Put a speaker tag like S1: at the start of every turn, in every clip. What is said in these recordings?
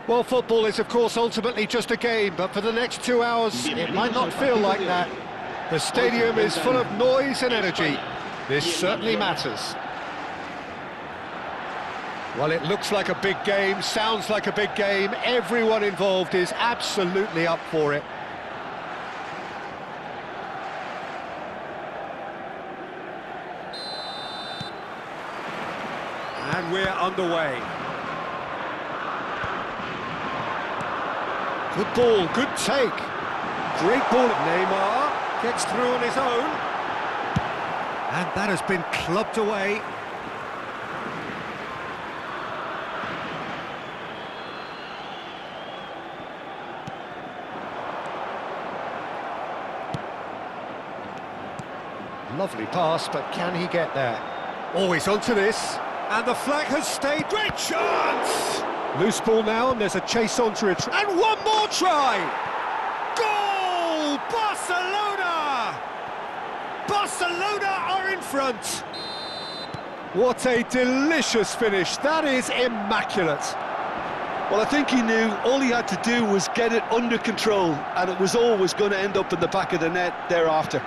S1: Well, football is, of course, ultimately just a game, but for the next 2 hours, it might not feel like that. The stadium is full of noise and energy. This certainly matters. Well, it looks like a big game, sounds like a big game. Everyone involved is absolutely up for it. And we're underway. Good ball, good take. Great ball. Neymar gets through on his own. And that has been clubbed away. Lovely pass, but can he get there? Always onto this. And the flag has stayed. Great chance! Loose ball now, and there's a chase on to it. And one more try! Goal! Barcelona! Barcelona are in front. What a delicious finish. That is immaculate.
S2: Well, I think he knew all he had to do was get it under control, and it was always going to end up in the back of the net thereafter.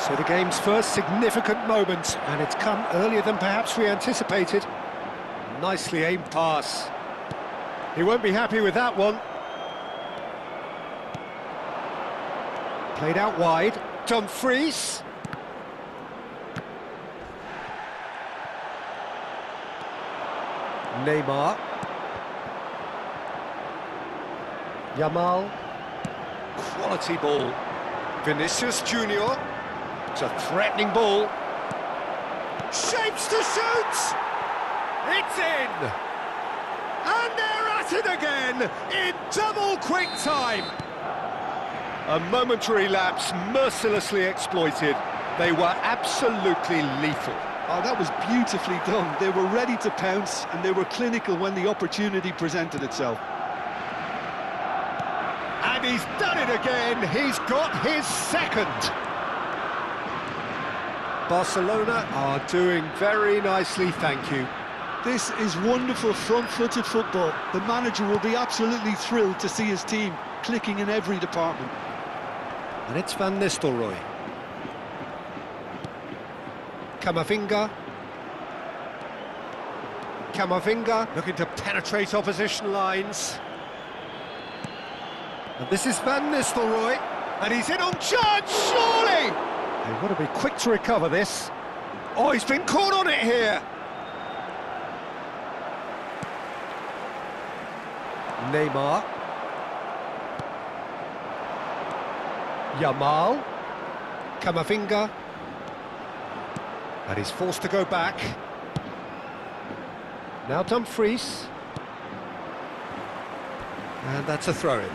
S1: So the game's first significant moment, and it's come earlier than perhaps we anticipated. Nicely aimed pass. He won't be happy with that one. Played out wide. Dumfries. Neymar. Yamal. Quality ball. Vinicius Junior. It's a threatening ball. Shapes to shoot! It's in! And they're at it again, in double quick time! A momentary lapse mercilessly exploited. They were absolutely lethal.
S2: Oh, that was beautifully done. They were ready to pounce, and they were clinical when the opportunity presented itself.
S1: And he's done it again. He's got his second. Barcelona are doing very nicely, thank you.
S2: This is wonderful front-footed football. The manager will be absolutely thrilled to see his team clicking in every department.
S1: And it's Van Nistelrooy. Camavinga. Camavinga looking to penetrate opposition lines. And this is Van Nistelrooy. And he's in on charge, surely! They've got to be quick to recover this. Oh, he's been caught on it here. Neymar. Yamal. Camavinga. And he's forced to go back. Now Dumfries. And that's a throw-in.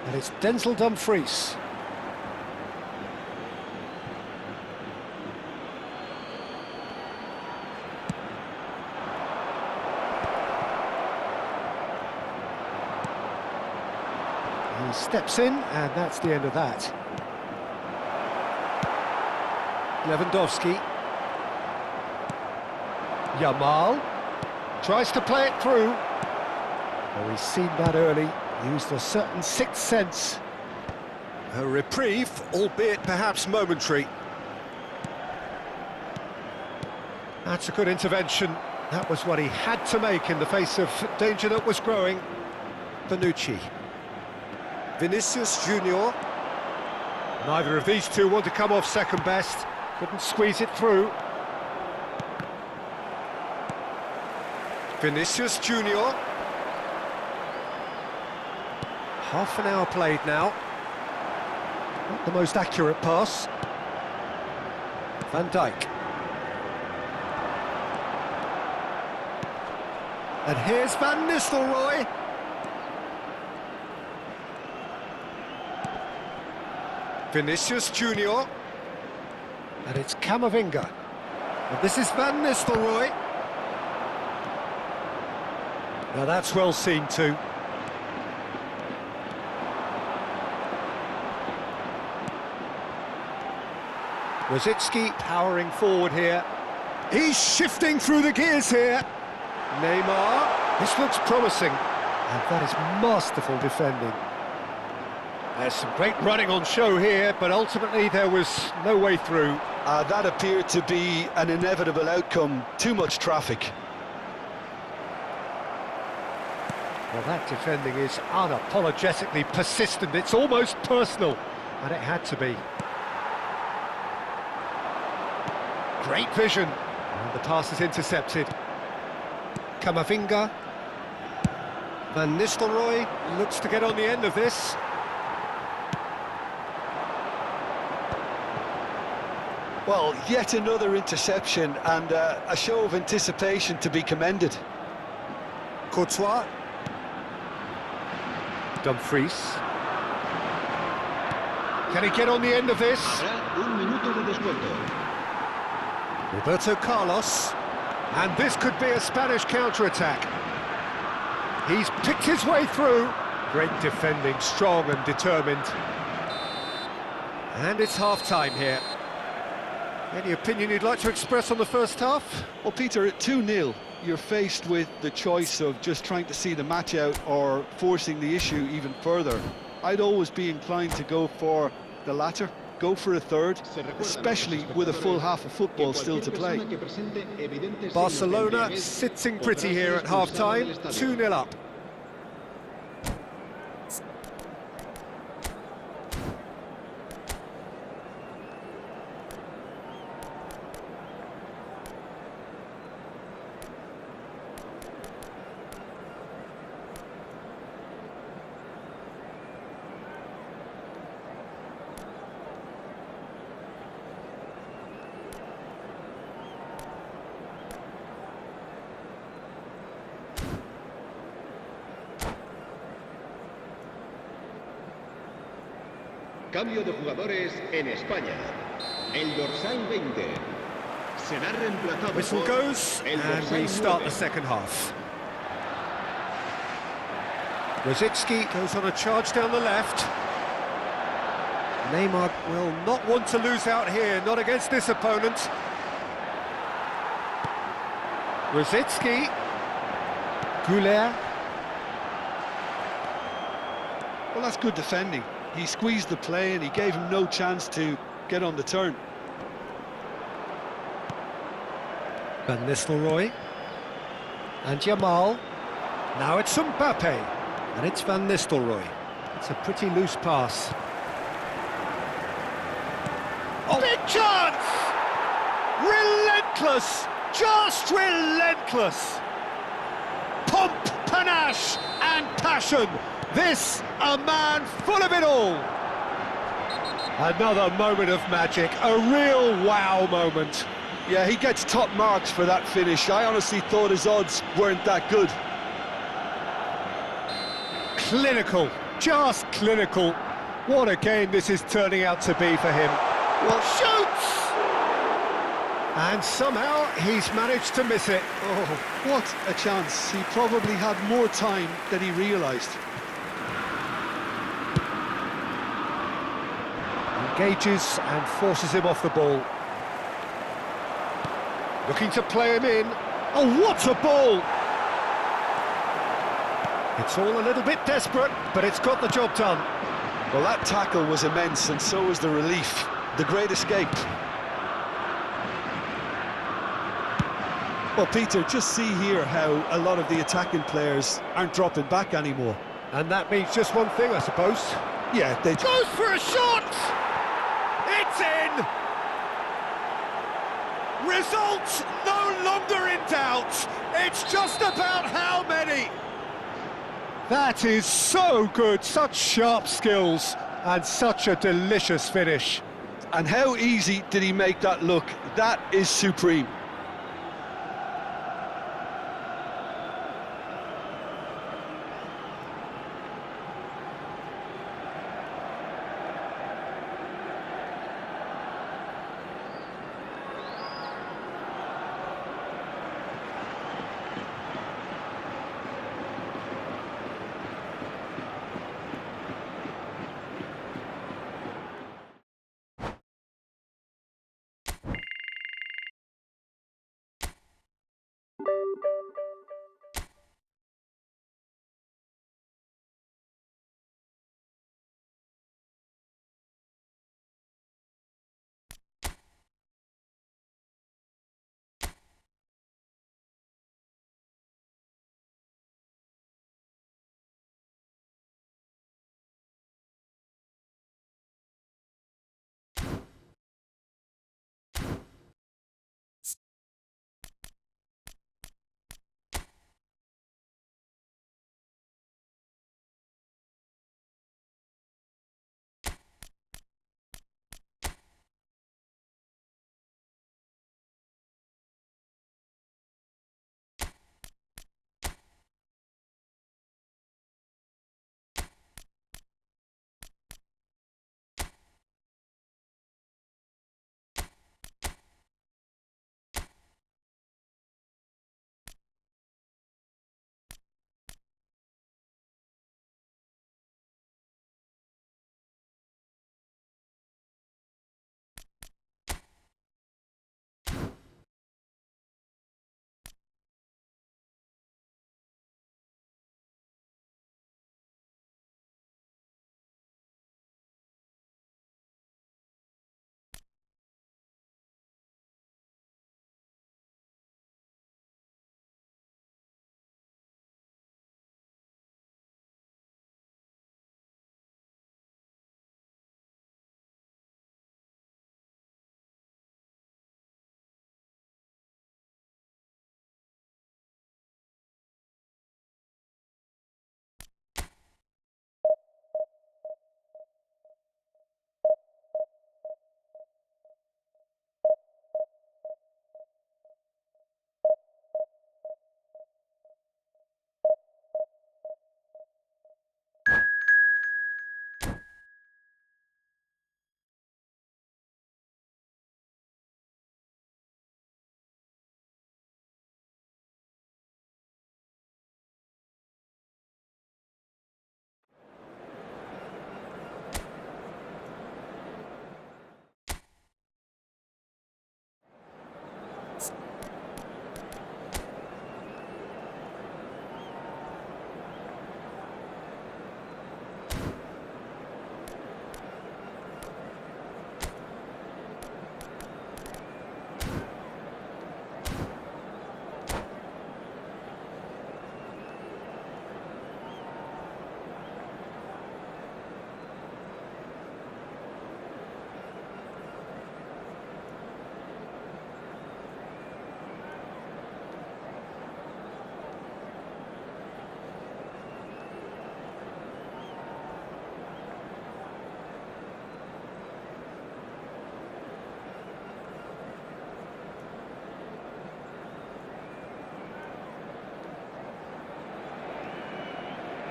S1: And it's Denzel Dumfries. He steps in, and that's the end of that. Lewandowski. Yamal. Tries to play it through. Oh, he's seen that early. Used a certain sixth sense. A reprieve, albeit perhaps momentary. That's a good intervention. That was what he had to make in the face of danger that was growing. Bonucci. Vinicius Junior. Neither of these two want to come off second best. Couldn't squeeze it through. Vinicius Junior. Half an hour played now. Not the most accurate pass. Van Dijk. And here's Van Nistelrooy. Vinicius Junior. And it's Camavinga. And this is Van Nistelrooy. Now that's well seen too. Rosicki powering forward here. He's shifting through the gears here. Neymar, this looks promising. And that is masterful defending. There's some great running on show here, but ultimately there was no way through.
S2: That appeared to be an inevitable outcome. Too much traffic.
S1: Well, that defending is unapologetically persistent. It's almost personal, and it had to be. Great vision. And the pass is intercepted. Camavinga. Van Nistelrooy looks to get on the end of this.
S2: Well, yet another interception and a show of anticipation to be commended.
S1: Courtois. Dumfries. Can he get on the end of this? Roberto Carlos. And this could be a Spanish counter-attack. He's picked his way through. Great defending, strong and determined. And it's half-time here. Any opinion you'd like to express on the first half?
S2: Well, Peter, at 2-0, you're faced with the choice of just trying to see the match out or forcing the issue even further. I'd always be inclined to go for the latter, go for a third, especially with a full half of football still to play.
S1: Barcelona sitting pretty here at half-time, 2-0 up.
S3: Cambio de jugadores en España. El dorsal 20 será reemplazado
S1: Whistle
S3: por
S1: goes,
S3: el
S1: and
S3: dorsal
S1: we start
S3: 9.
S1: the second half. Rosicki goes on a charge down the left. Neymar will not want to lose out here, not against this opponent. Rosicki. Goulet.
S2: Well, that's good defending. He squeezed the play and he gave him no chance to get on the turn.
S1: Van Nistelrooy. And Yamal. Now it's Mbappe. And it's Van Nistelrooy. It's a pretty loose pass. Oh, big chance! Relentless! Just relentless! Pomp, panache and passion. This, a man full of it all. Another moment of magic, a real wow moment.
S2: Yeah, he gets top marks for that finish. I honestly thought his odds weren't that good.
S1: Clinical, just clinical. What a game this is turning out to be for him. Well, shoots! And somehow he's managed to miss it.
S2: Oh, what a chance. He probably had more time than he realised.
S1: Engages and forces him off the ball. Looking to play him in. Oh, what a ball! It's all a little bit desperate, but it's got the job done.
S2: Well, that tackle was immense, and so was the relief. The great escape. Well, Peter, just see here how a lot of the attacking players aren't dropping back anymore.
S1: And that means just one thing, I suppose.
S2: Yeah, they...
S1: Goes for a shot! It's in! Result no longer in doubt. It's just about how many. That is so good, such sharp skills and such a delicious finish.
S2: And how easy did he make that look? That is supreme.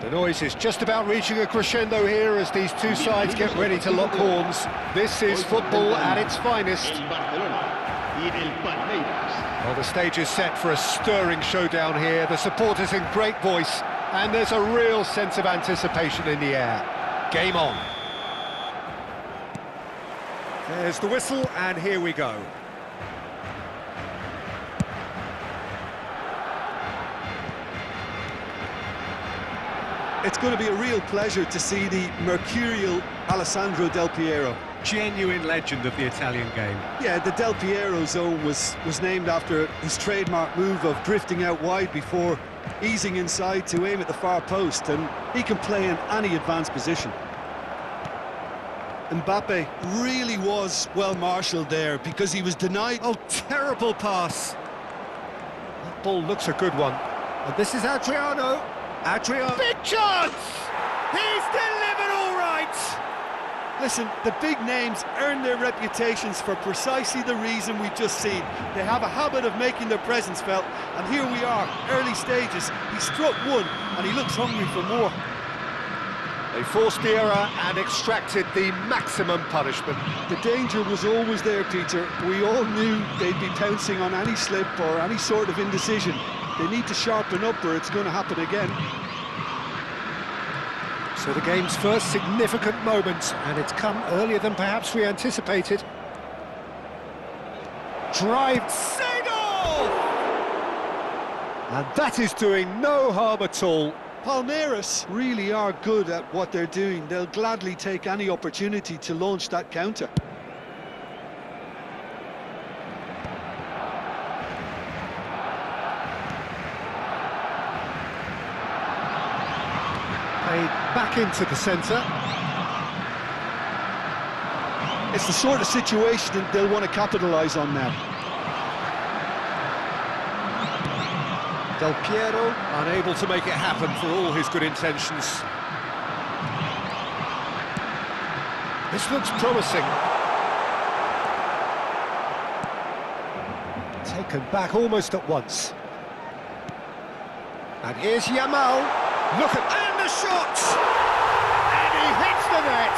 S1: The noise is just about reaching a crescendo here as these two sides get ready to lock horns. This is football at its finest.
S3: El Barcelona y el Palmeiras.
S1: Well, the stage is set for a stirring showdown here. The supporters in great voice, and there's a real sense of anticipation in the air. Game on. There's the whistle, and here we go.
S2: It's going to be a real pleasure to see the mercurial Alessandro Del Piero.
S1: Genuine legend of the Italian game.
S2: Yeah, the Del Piero zone was named after his trademark move of drifting out wide before easing inside to aim at the far post, and he can play in any advanced position. Mbappe really was well marshalled there because he was denied.
S1: Oh, terrible pass. That ball looks a good one. And this is Adriano. Adriano. Big chance! He's delivered all right!
S2: Listen, the big names earn their reputations for precisely the reason we've just seen. They have a habit of making their presence felt, and here we are, early stages. He struck one, and he looks hungry for more.
S1: They forced the error and extracted the maximum punishment.
S2: The danger was always there, Peter. We all knew they'd be pouncing on any slip or any sort of indecision. They need to sharpen up or it's going to happen again.
S1: So the game's first significant moment, and it's come earlier than perhaps we anticipated. Drive, Seedorf! And that is doing no harm at all.
S2: Palmeiras really are good at what they're doing. They'll gladly take any opportunity to launch that counter.
S1: Played back into the centre.
S2: It's the sort of situation that they'll want to capitalise on now.
S1: Del Piero unable to make it happen for all his good intentions. This looks promising. Taken back almost at once. And here's Yamal. Look at... and the shot! And he hits the net!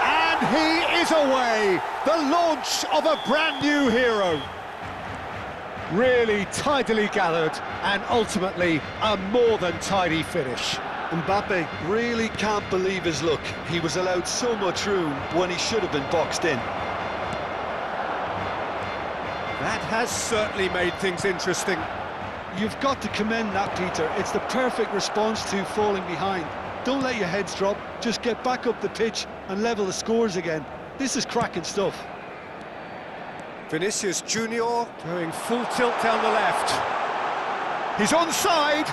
S1: And he is away! The launch of a brand new hero. Really tidily gathered, and ultimately a more than tidy finish.
S2: Mbappe really can't believe his luck. He was allowed so much room when he should have been boxed in.
S1: That has certainly made things interesting.
S2: You've got to commend that, Peter. It's the perfect response to falling behind. Don't let your heads drop, just get back up the pitch and level the scores again. This is cracking stuff.
S1: Vinicius Junior going full tilt down the left. He's onside.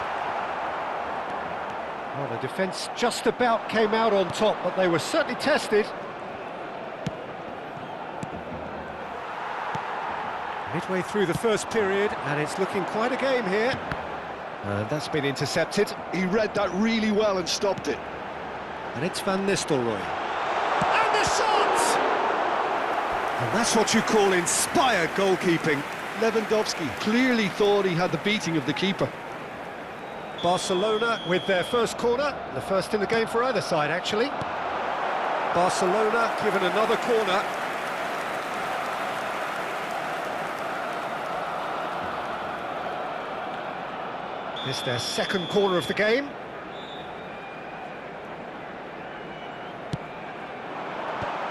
S1: Well, the defence just about came out on top, but they were certainly tested. Midway through the first period, and it's looking quite a game here. And that's been intercepted.
S2: He read that really well and stopped it.
S1: And it's Van Nistelrooy. And the shot! And that's what you call inspired goalkeeping.
S2: Lewandowski clearly thought he had the beating of the keeper.
S1: Barcelona with their first corner, the first in the game for either side, actually. Barcelona given another corner. This is their second corner of the game.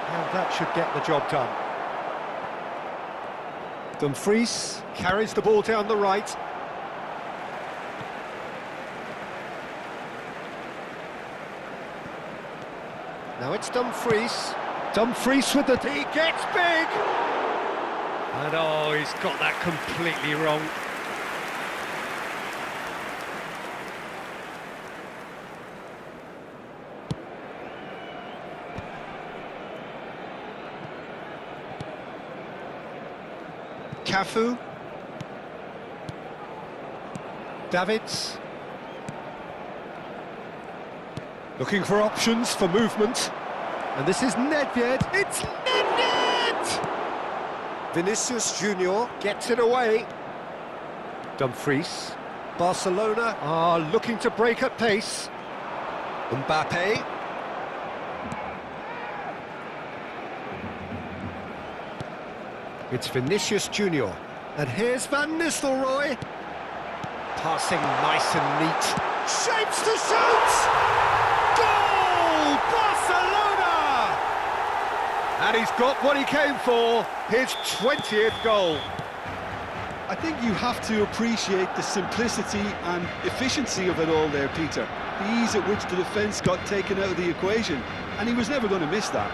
S1: And that should get the job done. Dumfries carries the ball down the right. Now it's Dumfries. Dumfries with the... he gets big! And oh, he's got that completely wrong. Cafu. Davids. Looking for options for movement. And this is Nedved. It's Nedved! Vinicius Junior gets it away. Dumfries. Barcelona are looking to break at pace. Mbappe. It's Vinicius Junior. And here's Van Nistelrooy. Passing nice and neat. Shapes to shoot! Goal! Barcelona! And he's got what he came for, his 20th goal.
S2: I think you have to appreciate the simplicity and efficiency of it all there, Peter. The ease at which the defence got taken out of the equation, and he was never going to miss that.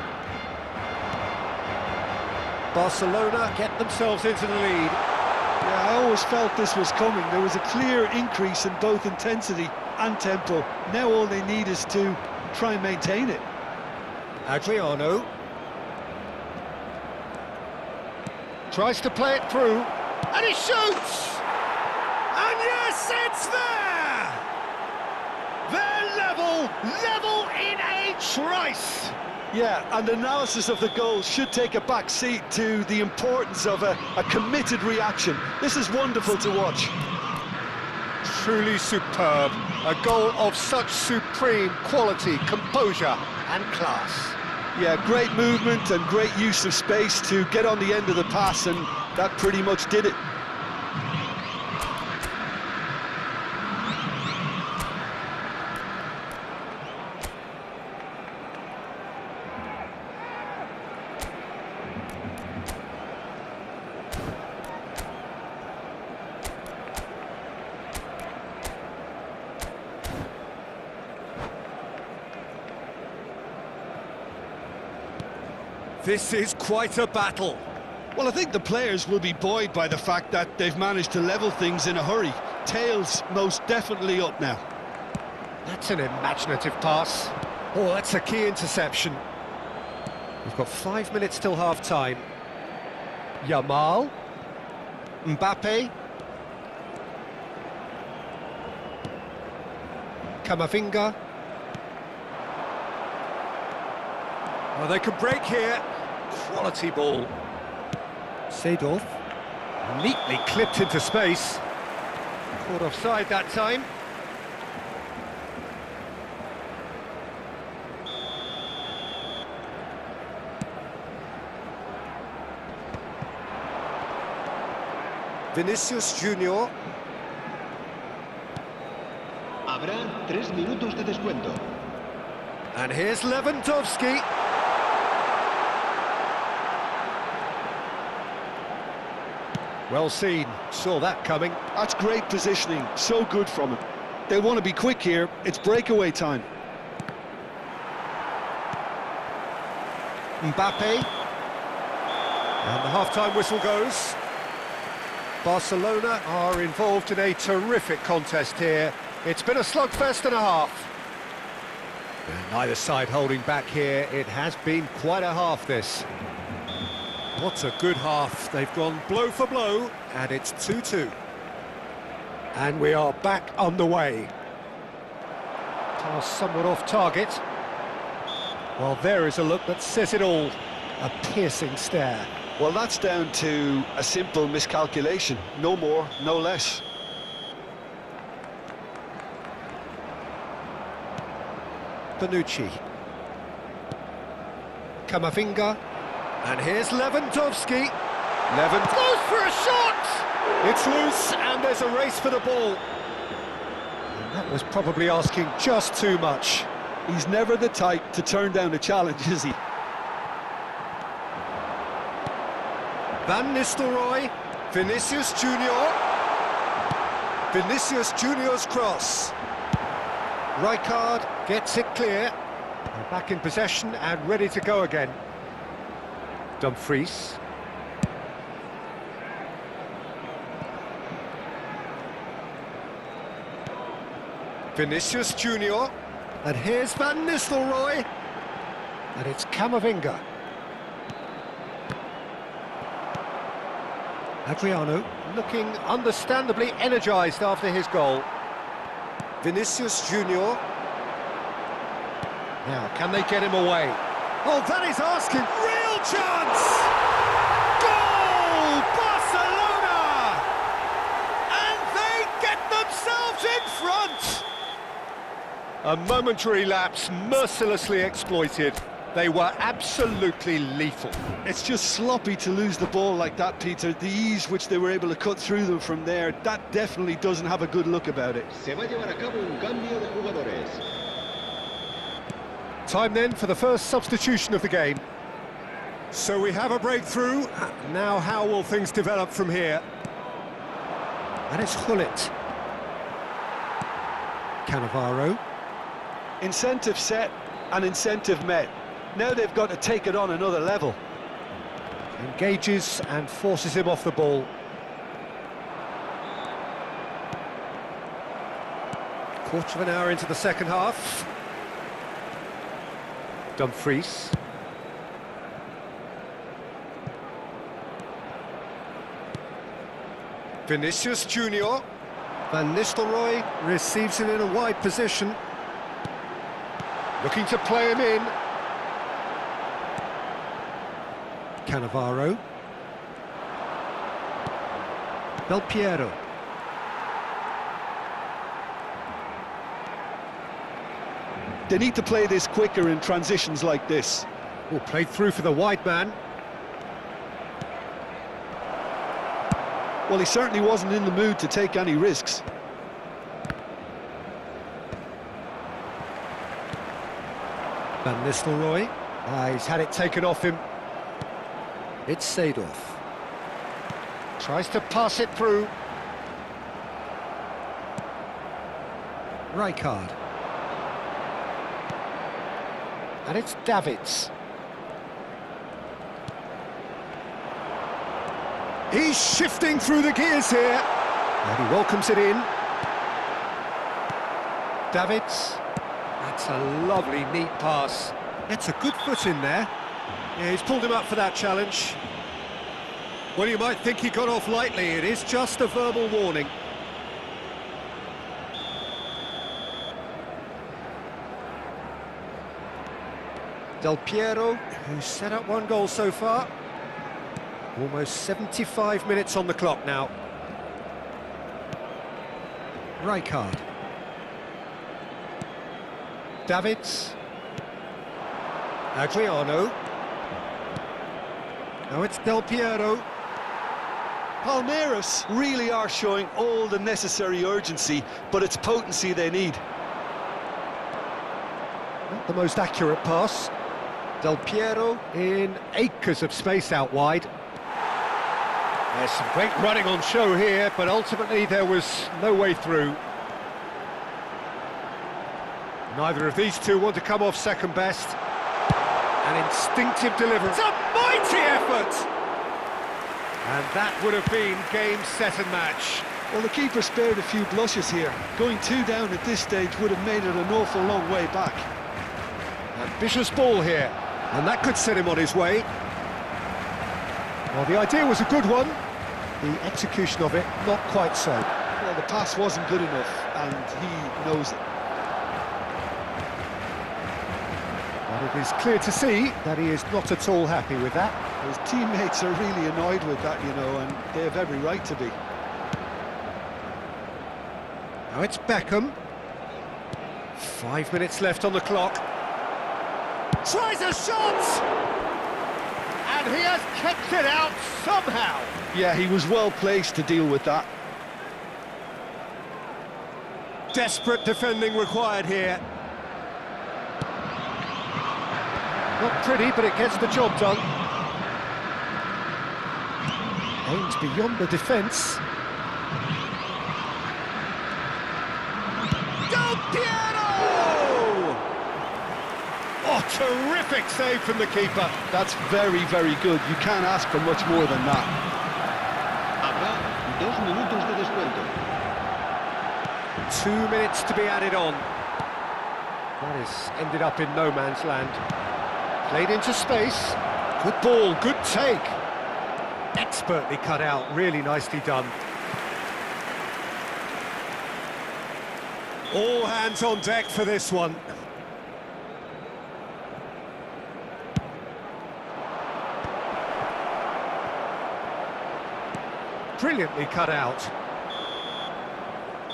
S1: Barcelona get themselves into the lead.
S2: Yeah, I always felt this was coming. There was a clear increase in both intensity and tempo. Now all they need is to try and maintain it.
S1: Adriano tries to play it through, and he shoots! And yes, it's there! They're level in a trice!
S2: Yeah, and analysis of the goal should take a back seat to the importance of a committed reaction. This is wonderful to watch.
S1: Truly superb. A goal of such supreme quality, composure and class.
S2: Yeah, great movement and great use of space to get on the end of the pass, and that pretty much did it.
S1: This is quite a battle.
S2: Well, I think the players will be buoyed by the fact that they've managed to level things in a hurry. Tails most definitely up now.
S1: That's an imaginative pass. Oh, that's a key interception. We've got 5 minutes till half-time. Yamal. Mbappe. Camavinga. Oh, they could break here. Quality ball. Seedorf. Neatly clipped into space. Caught offside that time. Vinicius Junior.
S3: Habrá 3 minutos de descuento.
S1: And here's Lewandowski. Well seen, saw that coming.
S2: That's great positioning, so good from him. They'll want to be quick here, it's breakaway time.
S1: Mbappe. And the half-time whistle goes. Barcelona are involved in a terrific contest here. It's been a slugfest and a half. And neither side holding back here. It has been quite a half, this. What a good half. They've gone blow for blow, and it's 2-2. And we are back underway. Pass somewhat off target. Well, there is a look that says it all. A piercing stare.
S2: Well, that's down to a simple miscalculation. No more, no less.
S1: Bonucci. Camavinga. And here's Lewandowski. Lewandowski goes for a shot! It's loose, and there's a race for the ball. And that was probably asking just too much.
S2: He's never the type to turn down a challenge, is he?
S1: Van Nistelrooy. Vinicius Junior. Vinicius Junior's cross. Rijkaard gets it clear. They're back in possession and ready to go again. Dumfries. Vinicius Junior. And here's Van Nistelrooy. And it's Camavinga. Adriano looking understandably energised after his goal. Vinicius Junior. Now, can they get him away? Oh, that is asking. Real chance! Goal! Barcelona! And they get themselves in front! A momentary lapse mercilessly exploited. They were absolutely lethal.
S2: It's just sloppy to lose the ball like that, Peter. The ease which they were able to cut through them from there, that definitely doesn't have a good look about it.
S3: Se va a llevar a cabo un cambio de jugadores.
S1: Time then for the first substitution of the game. So we have a breakthrough. Now how will things develop from here? And it's Gullit. Cannavaro.
S2: Incentive set and incentive met. Now they've got to take it on another level.
S1: Engages and forces him off the ball. Quarter of an hour into the second half. Dumfries. Vinicius Junior. Van Nistelrooy receives it in a wide position. Looking to play him in. Cannavaro. Del Piero.
S2: They need to play this quicker in transitions like this.
S1: Oh, played through for the wide man.
S2: Well, he certainly wasn't in the mood to take any risks.
S1: Van Nistelrooy. He's had it taken off him. It's Seedorf. Tries to pass it through. Rijkaard. And it's Davids. He's shifting through the gears here. And he welcomes it in. Davids. That's a lovely, neat pass. Gets a good foot in there. Yeah, he's pulled him up for that challenge. Well, you might think he got off lightly. It is just a verbal warning. Del Piero, who's set up one goal so far. Almost 75 minutes on the clock now. Rijkaard. Davids. Adriano. Now it's Del Piero.
S2: Palmeiras really are showing all the necessary urgency, but it's potency they need.
S1: Not the most accurate pass. Del Piero in acres of space out wide. There's some great running on show here, but ultimately there was no way through. Neither of these two want to come off second best. An instinctive delivery. It's a mighty effort! And that would have been game, set and match.
S2: Well, the keeper spared a few blushes here. Going 2 down at this stage would have made it an awful long way back.
S1: Ambitious ball here, and that could set him on his way. Well, the idea was a good one. The execution of it, not quite so.
S2: Well, the pass wasn't good enough, and he knows it.
S1: But it is clear to see that he is not at all happy with that.
S2: His teammates are really annoyed with that, you know, and they have every right to be.
S1: Now it's Beckham. 5 minutes left on the clock. Tries a shot! And he has kept it out somehow.
S2: Yeah, he was well placed to deal with that.
S1: Desperate defending required here. Not pretty, but it gets the job done. Aims beyond the defence. Del Piero! Oh, terrific save from the keeper.
S2: That's very, very good. You can't ask for much more than that.
S3: Habrá 2 minutos de descuento.
S1: 2 minutes to be added on. That has ended up in no man's land. Played into space. Good ball, good take. Expertly cut out, really nicely done. All hands on deck for this one. Brilliantly cut out.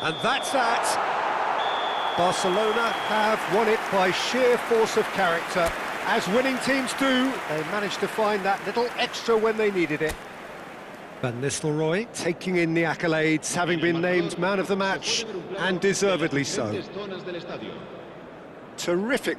S1: And that's that. Barcelona have won it by sheer force of character. As winning teams do, they managed to find that little extra when they needed it. Van Nistelrooy taking in the accolades, having been named man of the match, and deservedly so. Terrific